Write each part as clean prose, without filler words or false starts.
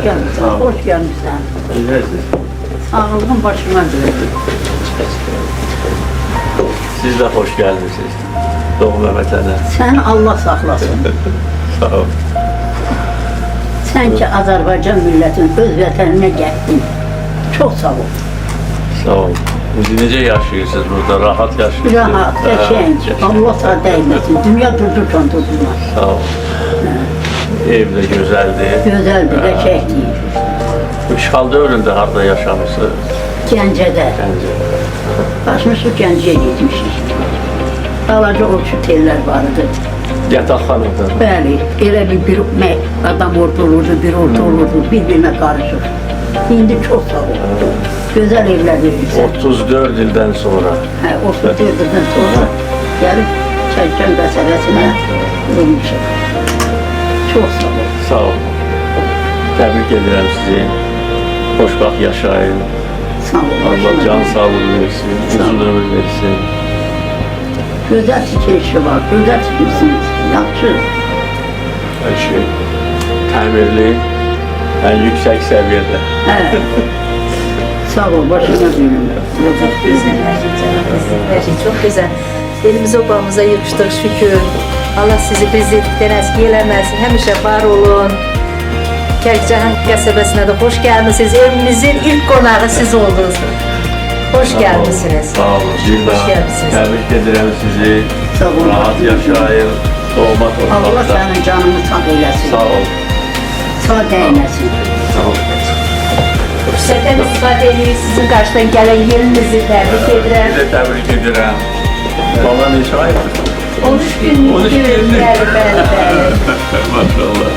gəlmişsən, xoş gəlmişsən. Sağlığın başına döyür. Siz de hoş geldiniz. Doğma vətənə. Sən Allah saxlasın. Sağ ol. Sən ki Azərbaycan millətinin öz vətəninə gəldin. Çox sağ ol. Sağ ol. İndi necə yaşayırsınız burada? Rahat yaşayırsınız? Rahat, qəşəng. Allah sağ dəyməsin. Dünya durdurcan durdurmaz. Sağ ol. Ev də gözəldir. Gözəldir, qəşəngdir. İşğal dövründə harada yaşamışsınız? Gəncədə. Gəncədə. Başmışıq Gəncəyə getmişik. Balaca otellər vardı. Yataqxanada. Bəli, elə bir adam orada olurdu, bir orada olurdu, bir-birinə qarışır. İndi çox sağ ol. Gözəl evlər verirsən. 34 ildən sonra. Hə, 34 ildən sonra gəlib Çərkən qəsəbəsinə vurmuşuq. Çox sağ ol. Sağ ol. Təbrik edirəm sizi. Xoşbaxt yaşayın. Sağ ol. Allah can sağlığı versin, uzun ömür versin. Gözəl tikilişi var, gözəl tikilsiniz. Yaxşı. Her şey təmirli, en yüksek seviyede. Hə. Sağ ol, başına dönüm. Güzel, her şey çok güzel. Elimizi obamıza yığıştık şükür. Allah sizi prezidentlikten eski eləməsin. Həmişə var olun. Kərkcahan qəsəbəsinə də xoş gəlmisiniz. Evimizin ilk qonağı siz oldunuz. Hoş gəlmisiniz. Sağ olun. Hoş gəlmisiniz. Təbrik edirəm sizi. Sağ olun. Rahat yaşayın. Doğma Allah torpaqda. sənin canını sağ eləsin. Sağ ol. Sağ dəyməsin. Sağ ol. Fürsətdən istifadə edirik. Sizin qarşıdan gələn yerinizi təbrik edirəm. Sizi də təbrik edirəm. Baba neçə aydır? 13 günlük 13 günlük. bəli. Maşallah.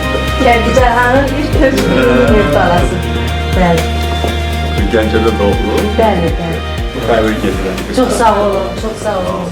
Kərkcahanın ilk özgürlüğünün balası. Bəli, Gəncədə doğdu. bəli. Təbrik edirəm. Çox sağ olun, çox sağ olun.